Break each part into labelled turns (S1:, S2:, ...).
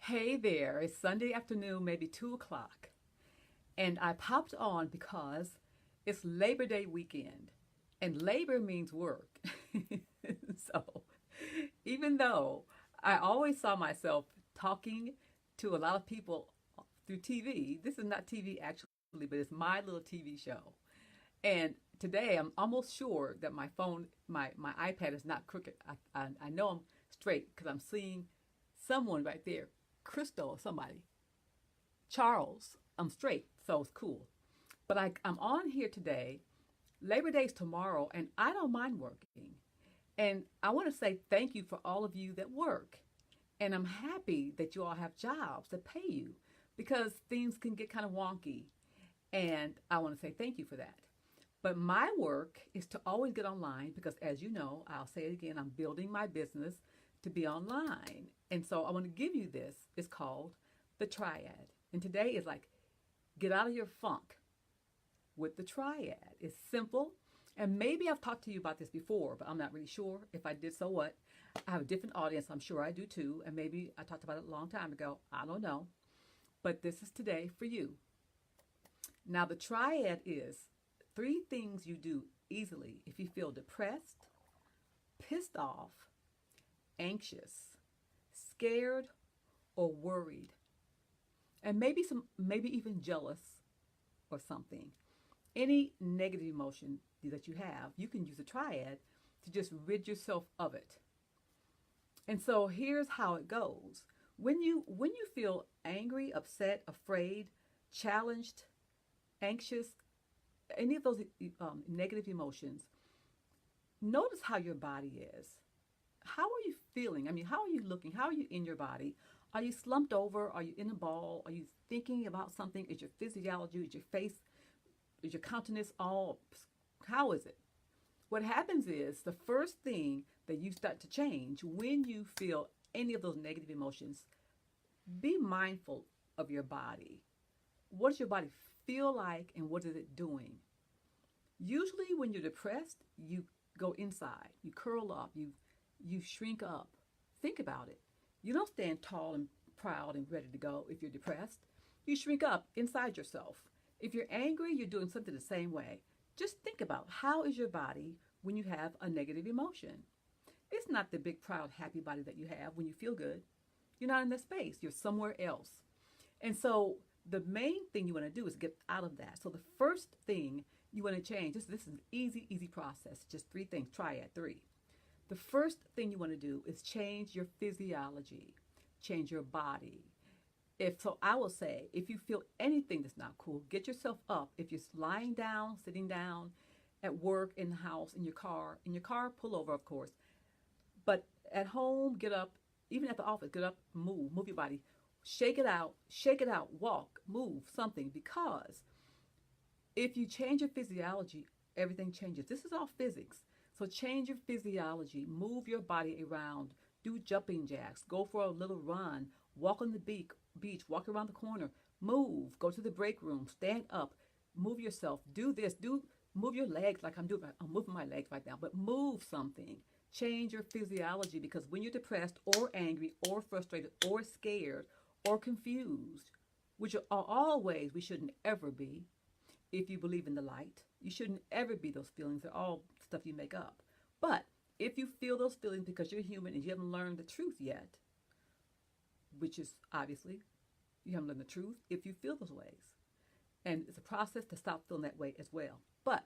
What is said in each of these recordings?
S1: Hey there, it's Sunday afternoon, maybe 2 o'clock, and I popped on because it's Labor Day weekend, and labor means work. So, even though I always saw myself talking to a lot of people through TV, this is not TV actually, but it's my little TV show. And today I'm almost sure that my phone, my iPad is not crooked. I know I'm straight because I'm seeing someone right there, Crystal or somebody, Charles. I'm straight, so it's cool. But I'm on here today. Labor Day's tomorrow, and I don't mind working. And I want to say thank you for all of you that work. And I'm happy that you all have jobs that pay you because things can get kind of wonky. And I want to say thank you for that. But my work is to always get online because, as you know, I'll say it again, I'm building my business to be online. And so I want to give you this. It's called the Triad. And today is like, get out of your funk with the Triad. It's simple. And maybe I've talked to you about this before, but I'm not really sure. If I did, so what? I have a different audience. I'm sure I do too. And maybe I talked about it a long time ago. I don't know. But this is today for you. Now, the Triad is three things you do easily if you feel depressed, pissed off, anxious, scared, or worried. And maybe even jealous or something. Any negative emotion that you have, you can use a triad to just rid yourself of it. And so here's how it goes. When you feel angry, upset, afraid, challenged, anxious, any of those negative emotions, notice how your body is. How are you feeling? I mean, how are you looking? How are you in your body? Are you slumped over? Are you in a ball? Are you thinking about something? Is your physiology, is your face, is your countenance all, how is it? What happens is the first thing that you start to change when you feel any of those negative emotions, be mindful of your body. What does your body feel like and what is it doing? Usually when you're depressed, you go inside, you curl up, you shrink up. Think about it. You don't stand tall and proud and ready to go if you're depressed. You shrink up inside yourself. If you're angry, you're doing something the same way. Just think about how is your body when you have a negative emotion. It's not the big, proud, happy body that you have when you feel good. You're not in that space. You're somewhere else. And so the main thing you want to do is get out of that. So the first thing you want to change, this is an easy, easy process. Just three things. Triad, three. The first thing you want to do is change your physiology, change your body. If so, I will say, if you feel anything that's not cool, get yourself up. If you're lying down, sitting down, at work, in the house, in your car, pull over, of course. But at home, get up. Even at the office, get up, move your body, shake it out, walk, move something. Because if you change your physiology, everything changes. This is all physics. So change your physiology, move your body around, do jumping jacks, go for a little run, walk on the beach, walk around the corner, move, go to the break room, stand up, move yourself, do this, move your legs like I'm doing. I'm moving my legs right now, but move something. Change your physiology because when you're depressed or angry or frustrated or scared or confused, which are all ways we shouldn't ever be, if you believe in the light. You shouldn't ever be those feelings. They're all stuff you make up. But if you feel those feelings because you're human and you haven't learned the truth yet, which is obviously you haven't learned the truth if you feel those ways. And it's a process to stop feeling that way as well. But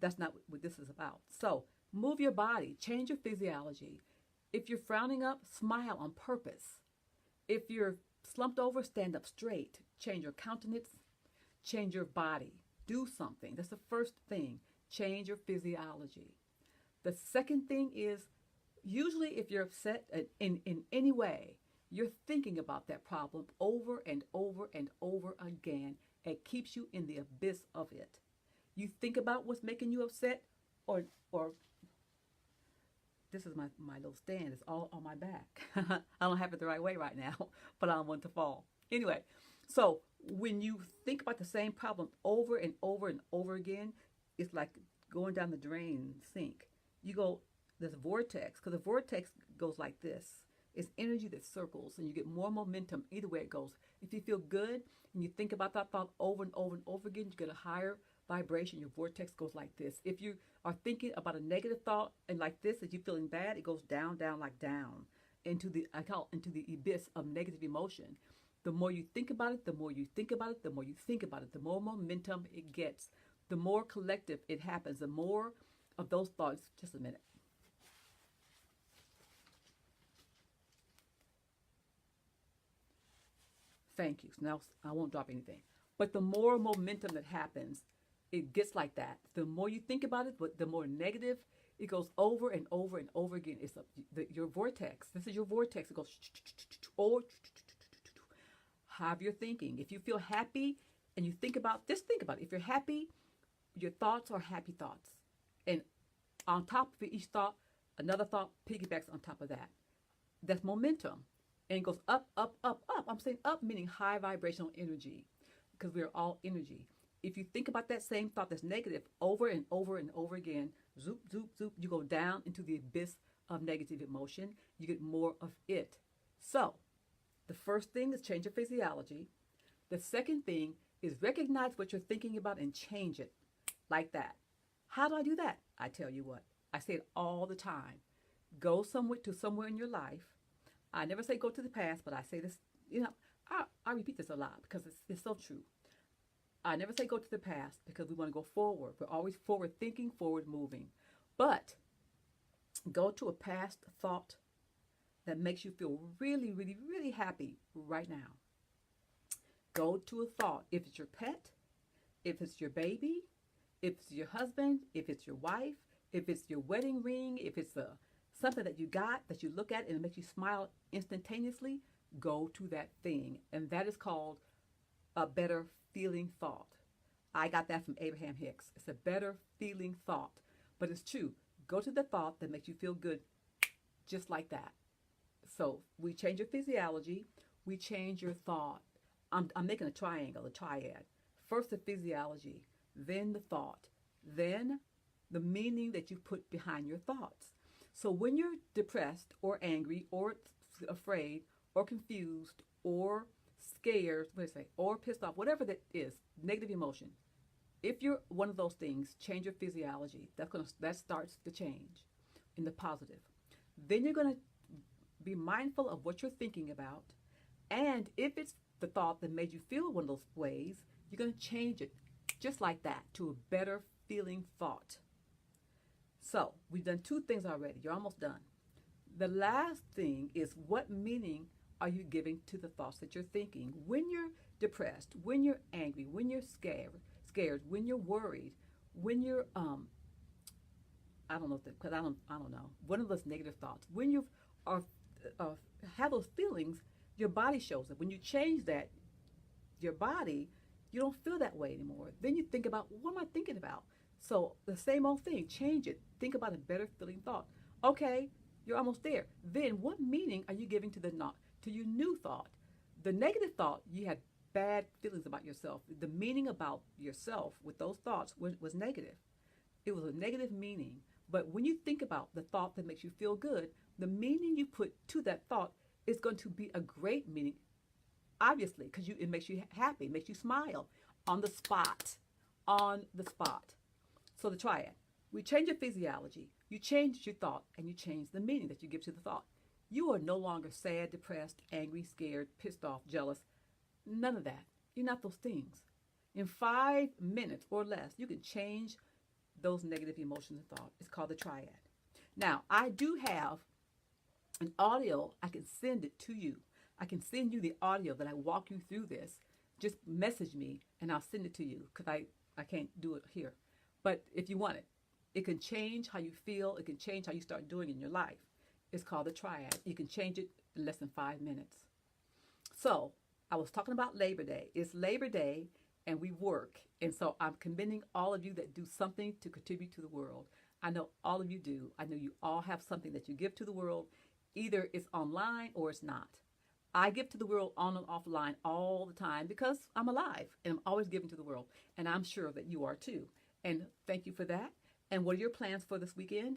S1: that's not what this is about. So move your body, change your physiology. If you're frowning up, smile on purpose. If you're slumped over, stand up straight. Change your countenance, change your body. Do something. That's the first thing. Change your physiology. The second thing is usually if you're upset in any way, you're thinking about that problem over and over and over again. It keeps you in the abyss of it. You think about what's making you upset or this is my little stand. It's all on my back. I don't have it the right way right now, but I don't want to fall. Anyway, so when you think about the same problem over and over and over again, it's like going down the drain sink. You go, there's a vortex, because the vortex goes like this. It's energy that circles and you get more momentum either way it goes. If you feel good and you think about that thought over and over and over again, you get a higher vibration. Your vortex goes like this. If you are thinking about a negative thought and like this, that you're feeling bad, it goes down, down, like down into the, I call it, into the abyss of negative emotion. The more you think about it, the more you think about it, the more you think about it, the more momentum it gets, the more collective it happens, the more of those thoughts. Just a minute. Thank you. So now I won't drop anything. But the more momentum that happens, it gets like that. The more you think about it, but the more negative it goes over and over and over again. It's your vortex. This is your vortex. It goes or have your thinking. If you feel happy and you think about, just think about it. If you're happy, your thoughts are happy thoughts. And on top of each thought, another thought piggybacks on top of that. That's momentum. And it goes up, up, up, up. I'm saying up meaning high vibrational energy because we're all energy. If you think about that same thought that's negative over and over and over again, zoop, zoop, zoop, you go down into the abyss of negative emotion. You get more of it. So, the first thing is change your physiology. The second thing is recognize what you're thinking about and change it like that. How do I do that? I tell you what. I say it all the time. Go somewhere in your life. I never say go to the past, but I say this, I repeat this a lot because it's so true. I never say go to the past because we want to go forward. We're always forward thinking, forward moving. But go to a past thought that makes you feel really, really, really happy right now. Go to a thought. If it's your pet, if it's your baby, if it's your husband, if it's your wife, if it's your wedding ring, if it's something that you got that you look at and it makes you smile instantaneously, go to that thing. And that is called a better feeling thought. I got that from Abraham Hicks. It's a better feeling thought. But it's true. Go to the thought that makes you feel good just like that. So we change your physiology. We change your thought. I'm making a triangle, a triad. First the physiology, then the thought, then the meaning that you put behind your thoughts. So when you're depressed or angry or afraid or confused or scared, or pissed off, whatever that is, negative emotion. If you're one of those things, change your physiology. That starts the change in the positive. Then you're going to be mindful of what you're thinking about. And if it's the thought that made you feel one of those ways, you're going to change it just like that to a better feeling thought. So we've done two things already. You're almost done. The last thing is what meaning are you giving to the thoughts that you're thinking? When you're depressed, when you're angry, when you're scared, when you're worried, when you're I don't know because I don't know. One of those negative thoughts. When you are have those feelings, your body shows it. When you change that, your body, you don't feel that way anymore. Then you think about, what am I thinking about? So the same old thing, change it. Think about a better feeling thought. Okay, you're almost there. Then what meaning are you giving to to your new thought? The negative thought, you had bad feelings about yourself. The meaning about yourself with those thoughts was negative. It was a negative meaning. But when you think about the thought that makes you feel good, the meaning you put to that thought is going to be a great meaning, obviously, because it makes you happy, makes you smile on the spot, on the spot. So the triad, we change your physiology, you change your thought, and you change the meaning that you give to the thought. You are no longer sad, depressed, angry, scared, pissed off, jealous. None of that. You're not those things. In 5 minutes or less, you can change those negative emotions and thoughts. It's called the triad. Now, I do have an audio. I can send it to you. I can send you the audio that I walk you through this. Just message me and I'll send it to you because I can't do it here. But if you want it, it can change how you feel. It can change how you start doing in your life. It's called the triad. You can change it in less than 5 minutes. So I was talking about Labor Day. It's Labor Day and we work. And so I'm commending all of you that do something to contribute to the world. I know all of you do. I know you all have something that you give to the world. Either it's online or it's not. I give to the world on and offline all the time because I'm alive and I'm always giving to the world. And I'm sure that you are too. And thank you for that. And what are your plans for this weekend?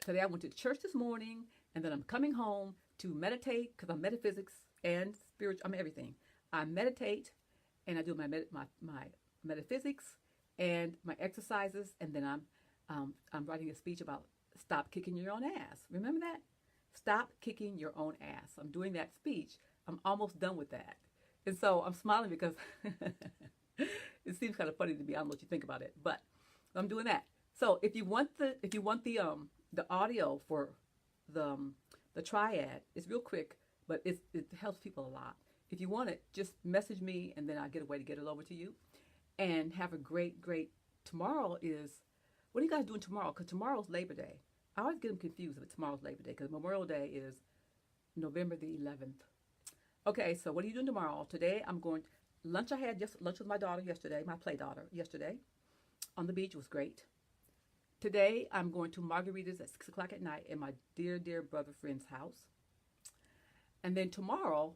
S1: Today I went to church this morning and then I'm coming home to meditate because I'm metaphysics and spiritual. I'm everything. I meditate and I do my metaphysics and my exercises, and then I'm writing a speech about stop kicking your own ass. Remember that? Stop kicking your own ass. I'm doing that speech. I'm almost done with that, and so I'm smiling because it seems kind of funny to me. I don't know what you think about it, but I'm doing that. So if you want the audio for the triad, it's real quick, but it helps people a lot. If you want it, just message me, and then I'll get a way to get it over to you. And have a great, great. Tomorrow is, what are you guys doing tomorrow? Because tomorrow's Labor Day. I always get them confused with tomorrow's Labor Day because Memorial Day is November the 11th. Okay, so what are you doing tomorrow? Today I'm going lunch. I had just lunch with my daughter yesterday, my play daughter yesterday, on the beach. It was great. Today I'm going to margaritas at 6 o'clock at night in my dear, dear brother friend's house. And then tomorrow,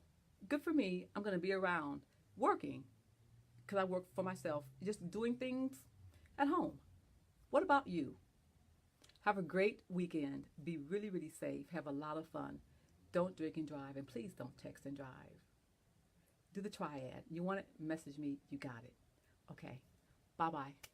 S1: good for me, I'm going to be around working because I work for myself, just doing things at home. What about you? Have a great weekend. Be really, really safe. Have a lot of fun. Don't drink and drive, and please don't text and drive. Do the triad. You want it? Message me. You got it. Okay. Bye-bye.